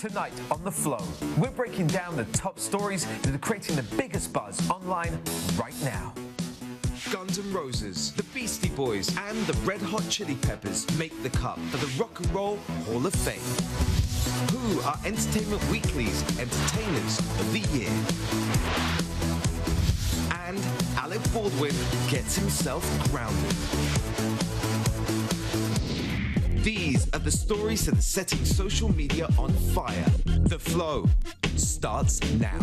Tonight on The Flow, we're breaking down the top stories that are creating the biggest buzz online right now. Guns N' Roses, the Beastie Boys, and the Red Hot Chili Peppers make the cut for the Rock and Roll Hall of Fame. Who are Entertainment Weekly's Entertainers of the Year? And Alec Baldwin gets himself grounded. These are the stories that are setting social media on fire. The Flow starts now.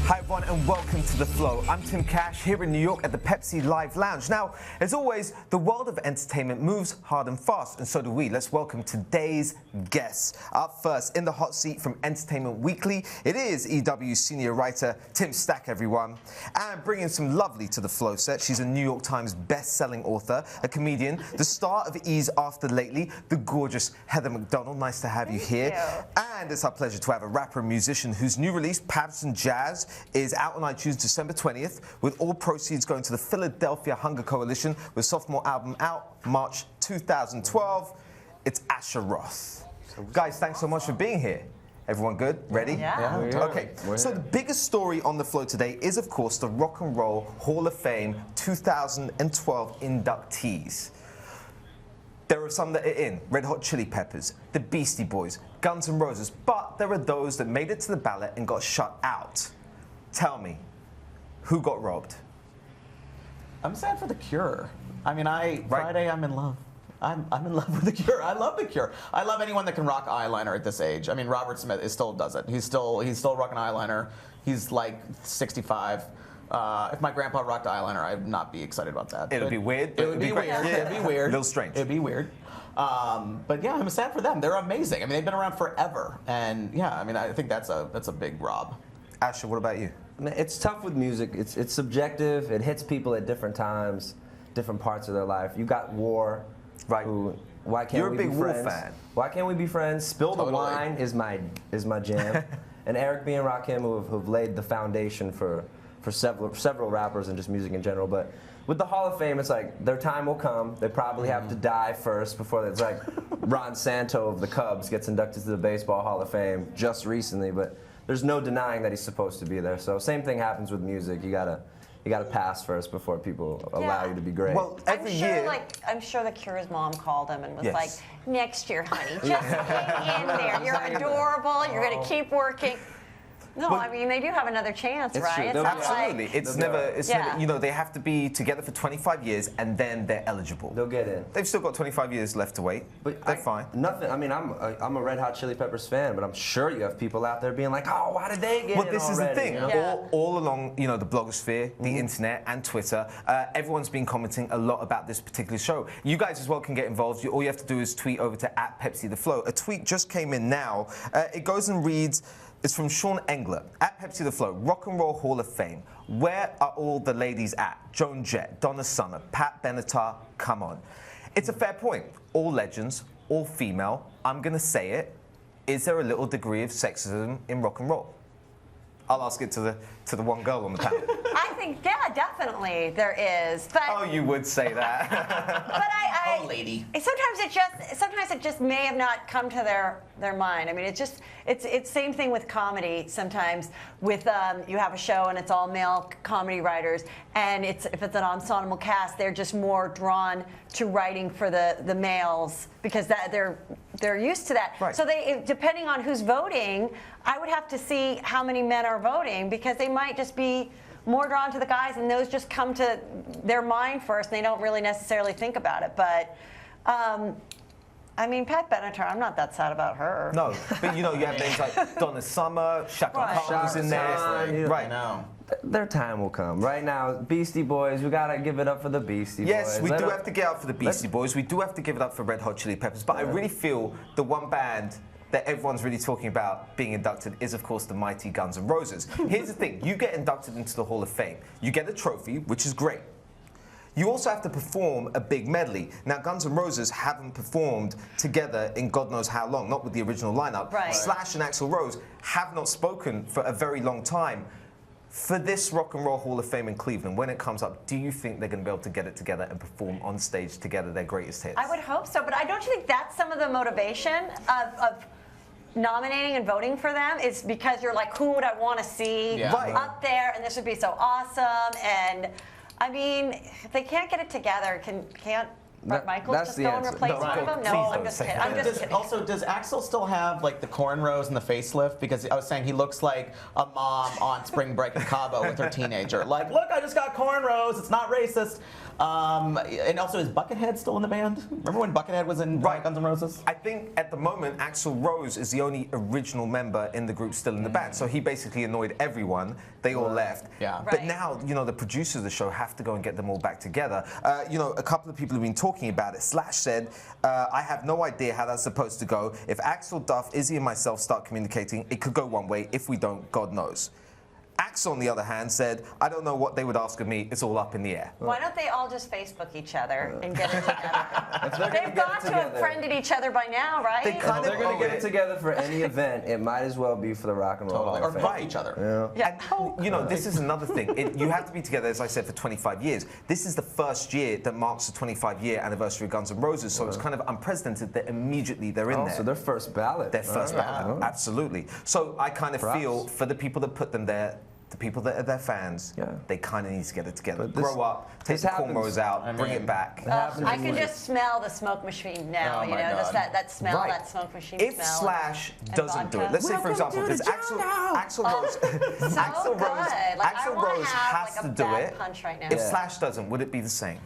Hi everyone and welcome to The Flow. I'm Tim Cash here in New York at the Pepsi Live Lounge. Now, as always, the world of entertainment moves hard and fast, and so do we. Let's welcome today's guests. Up first, in the hot seat from Entertainment Weekly, it is EW senior writer Tim Stack, everyone. And bringing some lovely to the Flow set, she's a New York Times best-selling author, a comedian, the star of E's After Lately, the gorgeous Heather McDonald. Nice to have you here. And it's our pleasure to have a rapper and musician whose new release, Patterson Jazz, is out on iTunes December 20th, with all proceeds going to the Philadelphia Hunger Coalition, with sophomore album out March 2012. It's Asher Roth. Guys, thanks so much for being here. Everyone good? Ready? Yeah. Okay, so the biggest story on The Flow today is, of course, the Rock and Roll Hall of Fame 2012 inductees. There are some that are in, Red Hot Chili Peppers, the Beastie Boys, Guns N' Roses, but there are those that made it to the ballot and got shut out. Tell me, who got robbed? I'm sad for The Cure. I mean, Friday, I'm in love. I'm in love with The Cure. I love The Cure. I love anyone that can rock eyeliner at this age. I mean, Robert Smith still does it. He's still rocking eyeliner. He's like 65. If my grandpa rocked eyeliner, I'd not be excited about that. It'd be weird. It would be weird. It'd be weird. A little strange. It'd be weird. But yeah, I'm sad for them. They're amazing. I mean, they've been around forever. And yeah, I mean, I think that's a big rob. Asher, what about you? It's tough with music. It's subjective. It hits people at different times, different parts of their life. You got War, right? Why can't You're we a big be War friends? fan. Why can't we be friends? Spill the Wine is my jam. And Eric B. and Rakim who've laid the foundation for several rappers and just music in general. But with the Hall of Fame, it's like their time will come. They probably have to die first before it's like Ron Santo of the Cubs gets inducted to the Baseball Hall of Fame just recently, but there's no denying that he's supposed to be there. So same thing happens with music. You gotta pass first before people allow you to be great. Well, every year, I'm sure The Cure's mom called him and was Yes. like, "Next year, honey, just hang in there. You're adorable. You're gonna keep working." No, Well, I mean they do have another chance, it's right? true. It's They'll not be- absolutely. like, It's never, Yeah. you know, they have to be together for 25 years and then they're eligible. They'll get in. They've still got 25 years left to wait, but they're fine. Nothing. I mean, I'm a Red Hot Chili Peppers fan, but I'm sure you have people out there being like, "Oh, why did they get Well, in this is the already?" thing. You know? Yeah. All along, you know, the blogosphere, the internet, and Twitter, everyone's been commenting a lot about this particular show. You guys as well can get involved. All you have to do is tweet over to @PepsiTheFlow. A tweet just came in now. It goes and reads. It's from Sean Engler, @PepsiTheFlow, Rock and Roll Hall of Fame. Where are all the ladies at? Joan Jett, Donna Summer, Pat Benatar, come on. It's a fair point. All legends, all female. I'm going to say it. Is there a little degree of sexism in rock and roll? I'll ask it to the one girl on the panel. I think, yeah, definitely there is. But Oh, you would say that. but I Oh, lady. Sometimes it just may have not come to their mind. I mean, it's same thing with comedy. Sometimes with you have a show and it's all male comedy writers, and if it's an ensemble cast, they're just more drawn to writing for the males because they're used to that. Right. So depending on who's voting, I would have to see how many men are voting because they might just be more drawn to the guys, and those just come to their mind first. And they don't really necessarily think about it. But, I mean, Pat Benatar, I'm not that sad about her. No, but you know, you have names like Donna Summer, Shaka Right. Khan's in there. Seriously. Right. I know. Their time will come. Right now, Beastie Boys, we gotta give it up for the Beastie Boys. Yes, we Let do them- have to get up for the Beastie Boys. We do have to give it up for Red Hot Chili Peppers. But I really feel the one band that everyone's really talking about being inducted is, of course, the mighty Guns N' Roses. Here's the thing. You get inducted into the Hall of Fame. You get a trophy, which is great. You also have to perform a big medley. Now, Guns N' Roses haven't performed together in God knows how long, not with the original lineup. Right. Slash and Axl Rose have not spoken for a very long time. For this Rock and Roll Hall of Fame in Cleveland, when it comes up, do you think they're going to be able to get it together and perform on stage together their greatest hits? I would hope so, but don't you think that's some of the motivation of nominating and voting for them is because you're like, who would I want to see up there, and this would be so awesome. And I mean, if they can't get it together, can't Michaels just go and replace one of them? No, I'm just kidding. I'm just kidding. Also, does Axl still have like the cornrows and the facelift? Because I was saying he looks like a mom on spring break in Cabo with her teenager. Like, look, I just got cornrows. It's not racist. And also, is Buckethead still in the band? Remember when Buckethead was in Guns N' Roses? I think at the moment, Axl Rose is the only original member in the group still in the band. So he basically annoyed everyone. They all left. Yeah. But now, you know, the producers of the show have to go and get them all back together. You know, a couple of people have been talking about it. Slash said, I have no idea how that's supposed to go. If Axl, Duff, Izzy, and myself start communicating, it could go one way. If we don't, God knows. Axl, on the other hand, said, I don't know what they would ask of me. It's all up in the air. Why don't they all just Facebook each other and get it together? They've got to have friended each other by now, right? If they're going to get it together for any event, it might as well be for the Rock and Roll Hall of Fame. Or each other. Yeah. And, you know, this is another thing. You have to be together, as I said, for 25 years. This is the first year that marks the 25-year anniversary of Guns N' Roses, so it's kind of unprecedented that immediately they're in there. So their first ballot. Their first ballot, absolutely. So I kind of feel for the people that put them there, the people that are their fans, they kind of need to get it together. Grow up, take the cornrows out, bring it back. I can just smell the smoke machine now, you know, just that smell, that smoke machine smell. If Slash doesn't do it, let's say, for example, there's Axl Rose. Axl Rose has to do it. If Slash doesn't, would it be the same?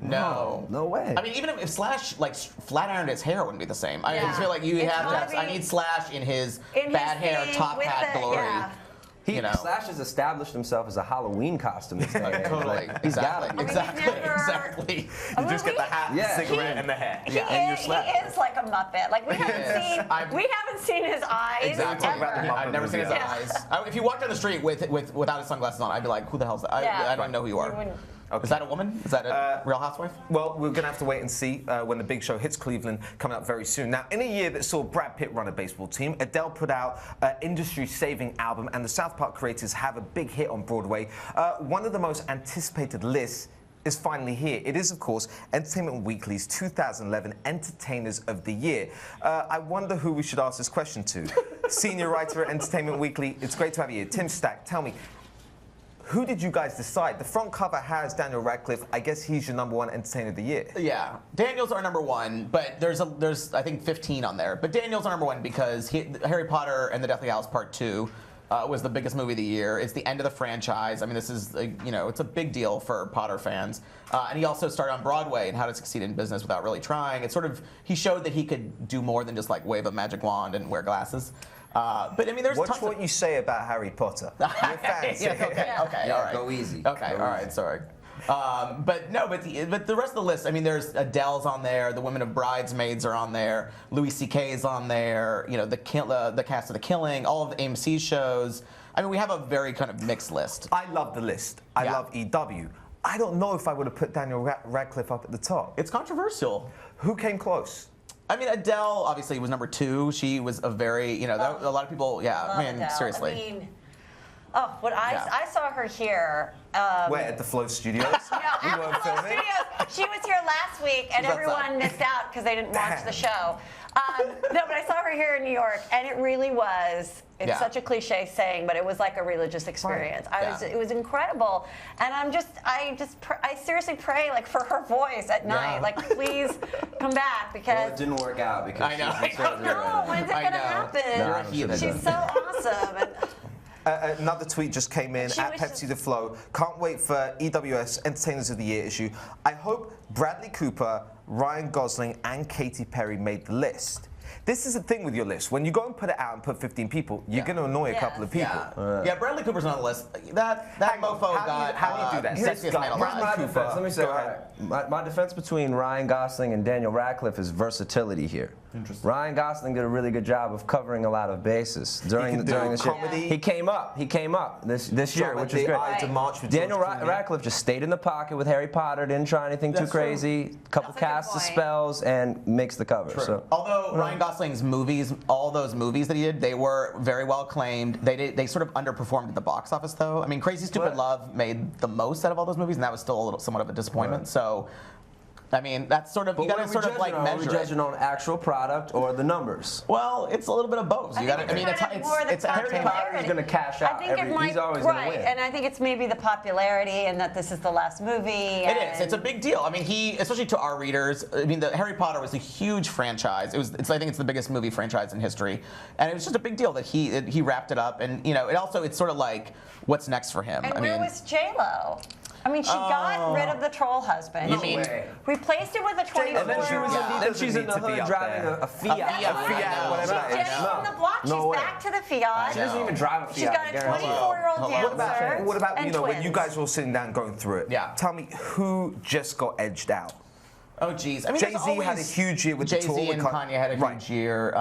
No. No way. I mean, even if Slash like flat ironed his hair, wouldn't be the same. I just feel like you have to. I need Slash in his bad hair, top hat glory. Slash has established himself as a Halloween costume. Totally. He's got it. Exactly. You just get the hat, cigarette, and the hair. He is like a Muppet. Like we haven't seen his eyes. Exactly. I've never seen his eyes. If you walked down the street without his sunglasses on, I'd be like, who the hell's that? I don't know who you are. Okay. Is that a woman? Is that a Real Housewife? Well, we're going to have to wait and see when the big show hits Cleveland, coming up very soon. Now, in a year that saw Brad Pitt run a baseball team, Adele put out an industry-saving album, and the South Park creators have a big hit on Broadway. One of the most anticipated lists is finally here. It is, of course, Entertainment Weekly's 2011 Entertainers of the Year. I wonder who we should ask this question to. Senior writer at Entertainment Weekly, it's great to have you here. Tim Stack, tell me, who did you guys decide? The front cover has Daniel Radcliffe. I guess he's your #1 entertainer of the year. Yeah, Daniel's our #1, but there's I think 15 on there. But Daniel's our #1 because Harry Potter and the Deathly Hallows Part 2 was the biggest movie of the year. It's the end of the franchise. I mean, this is it's a big deal for Potter fans. And he also started on Broadway and How to Succeed in Business Without Really Trying. It's he showed that he could do more than just like wave a magic wand and wear glasses. But I mean, watch what you say about Harry Potter. You're fans. Okay, all right. Go easy. Okay, all right, sorry. But the rest of the list, I mean, there's Adele's on there, the Women of Bridesmaids are on there, Louis C.K.'s on there, the cast of The Killing, all of the AMC shows. I mean, we have a very kind of mixed list. I love the list. I love EW. I don't know if I would have put Daniel Radcliffe up at the top. It's controversial. Who came close? I mean, Adele obviously was #2. She was a very, a lot of people, Adele. seriously. I mean, I saw her here. Where, at the Flow Studios? No, at the Flow Studios. She was here last week, and everyone missed out because they didn't watch the show. No, but I saw her here in New York, and it really was. It's such a cliche saying, but it was like a religious experience. It was incredible, and I seriously pray like for her voice at night, like please come back because it didn't work out because I know. When's it gonna happen? She's so awesome. Another tweet just came in at Pepsi The Flow. Can't wait for EWS Entertainers of the Year issue. I hope Bradley Cooper, Ryan Gosling, and Katy Perry made the list. This is the thing with your list. When you go and put it out and put 15 people, you're going to annoy a couple of people. Yeah, Bradley Cooper's on the list. That mofo got. How do you do that? Sexiest man alive. Let me say, my defense between Ryan Gosling and Daniel Radcliffe is versatility here. Ryan Gosling did a really good job of covering a lot of bases during this year. He came up this year, which is great. Daniel Radcliffe just stayed in the pocket with Harry Potter, didn't try anything too crazy, couple casts of spells, and makes the cover. Although Ryan Ryan Gosling's movies, all those movies that he did, they were very well acclaimed. They sort of underperformed at the box office, though. I mean, Crazy Stupid Love made the most out of all those movies, and that was still somewhat of a disappointment. Right. So, I mean, that's sort of, but you got to sort of like measure. Are we judging on actual product or the numbers? Well, it's a little bit of both. You got to. I mean, it's Harry Potter is going to cash out. He's always going to win. And I think it's maybe the popularity and that this is the last movie. It is. It's a big deal. I mean, especially to our readers. I mean, the Harry Potter was a huge franchise. I think it's the biggest movie franchise in history, and it was just a big deal that he wrapped it up. And it's sort of like, what's next for him? And where was J-Lo? I mean, she got rid of the troll husband. You mean replaced it with a 24-year-old. Then she's in the hood driving a Fiat. Whatever. She's dead from the block. She's back to the Fiat. She doesn't even drive a Fiat. She's got a 24-year-old dancer. What about and when you guys were all sitting down going through it? Yeah. Tell me who just got edged out. Oh, geez. I mean, Jay-Z had a huge year with the tour. Jay-Z and Kanye had a huge year.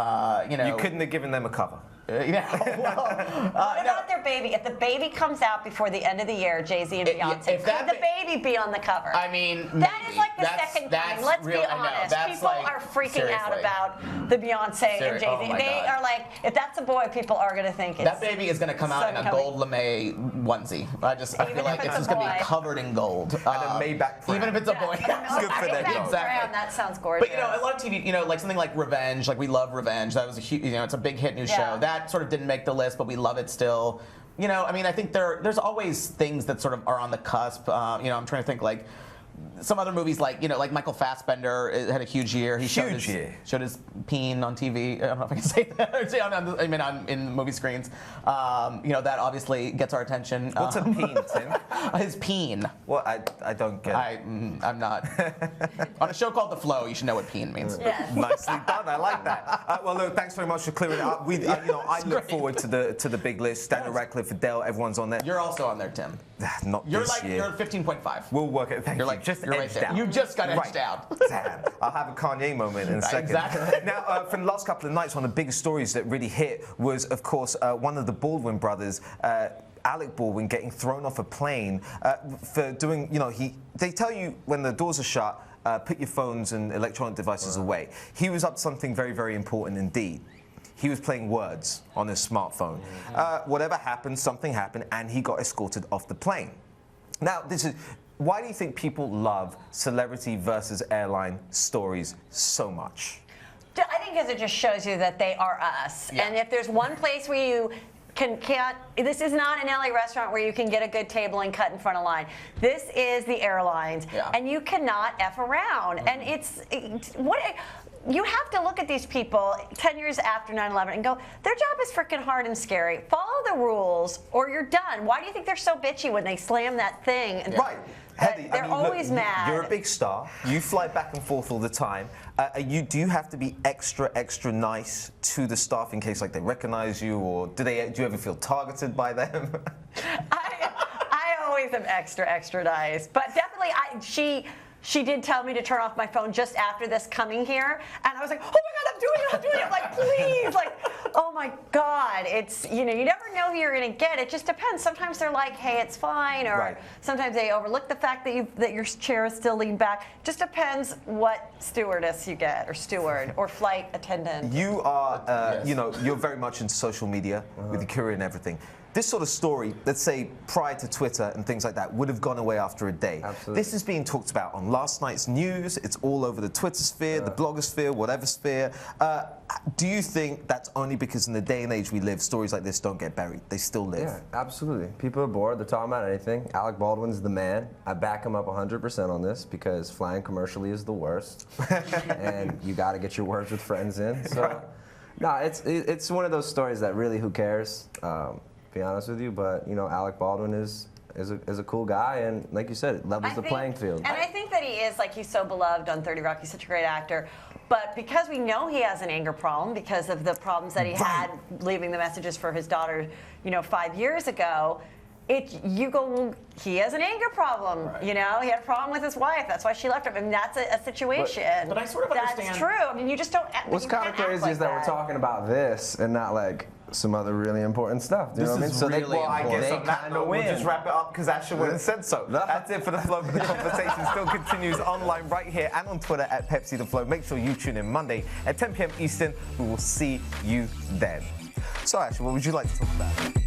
You couldn't have given them a cover. What about their baby? If the baby comes out before the end of the year, Jay-Z and Beyonce, could the baby be on the cover? I mean, that is like the second coming. Let's be honest. People are freaking out about the Beyonce and Jay-Z. They are like, if that's a boy, people are going to think it's that baby is going to come out in a gold lame onesie. I feel like it's just going to be covered in gold. And a Maybach brand. Even if it's a boy. It's good for them. Exactly. That sounds gorgeous. But a lot of TV, like something like Revenge, like we love Revenge. That was a huge, it's a big hit new show. That sort of didn't make the list, but we love it still. I mean, I think there's always things that sort of are on the cusp. I'm trying to think like some other movies like Michael Fassbender had a huge year. He showed his peen on TV. I don't know if I can say that. In movie screens. That obviously gets our attention. What's a peen, Tim? His peen. Well, I don't get it. I'm not. On a show called The Flow, you should know what peen means. Yes. Nicely done. I like that. Well, look, thanks very much for clearing it up. I look forward to the big list. Daniel Radcliffe, Adele, everyone's on there. You're also on there, Tim. Not you're this year. You're 15.5. We'll work it. Thank you. You're right there. You just got edged out. Damn. I'll have a Kanye moment in a second. Exactly. Now, for the last couple of nights, one of the biggest stories that really hit was, of course, one of the Baldwin brothers, Alec Baldwin, getting thrown off a plane for doing, they tell you when the doors are shut, put your phones and electronic devices away. He was up to something very, very important indeed. He was playing Words on his smartphone. Whatever happened, something happened, and he got escorted off the plane. Now, why do you think people love celebrity versus airline stories so much? I think because it just shows you that they are us. Yeah. And if there's one place where you can't, this is not an LA restaurant where you can get a good table and cut in front of line. This is the airlines, and you cannot F around. And you have to look at these people 10 years after 9/11 and go, their job is freaking hard and scary. Follow the rules or you're done. Why do you think they're so bitchy when they slam that thing? Right. Heather, they're always mad. You're a big star. You fly back and forth all the time. Do you have to be extra nice to the staff in case they recognize you, or do you ever feel targeted by them? I always am extra nice, but definitely she did tell me to turn off my phone just after this coming here, and I was like, oh my God, I'm doing it. I'm like, please, oh my God. It's, you never know who you're gonna get. It just depends. Sometimes they're like, hey, it's fine, or sometimes they overlook the fact that your chair is still leaned back. Just depends what stewardess you get, or steward, or flight attendant. You are, you're very much into social media with the courier and everything. This sort of story, let's say prior to Twitter and things like that, would have gone away after a day. Absolutely. This is being talked about on last night's news. It's all over the Twitter sphere, the blogger sphere, whatever sphere. Do you think that's only because in the day and age we live, stories like this don't get buried? They still live. Yeah, absolutely. People are bored. They're talking about anything. Alec Baldwin's the man. I back him up 100% on this because flying commercially is the worst. And you got to get your words with friends in. So, no, it's one of those stories that really, who cares? Be honest with you, but Alec Baldwin is a cool guy, and like you said, it levels the playing field. And I think that he is, he's so beloved on 30 Rock. He's such a great actor. But because we know he has an anger problem because of the problems that he had leaving the messages for his daughter, 5 years ago, he has an anger problem. Right. He had a problem with his wife. That's why she left him. I mean, that's a situation. But I sort of understand. That's true. I mean, you just don't. What's kind of crazy is that we're talking about this and not some other really important stuff. Do you know what I mean? is So really Well, I guess they on that kind note, of we'll win. just wrap it up because Asher wouldn't have said so. That's it for The Flow, but the conversation still continues online right here and on Twitter at Pepsi The Flow. Make sure you tune in Monday at 10 p.m. Eastern. We will see you then. So, Asher, what would you like to talk about?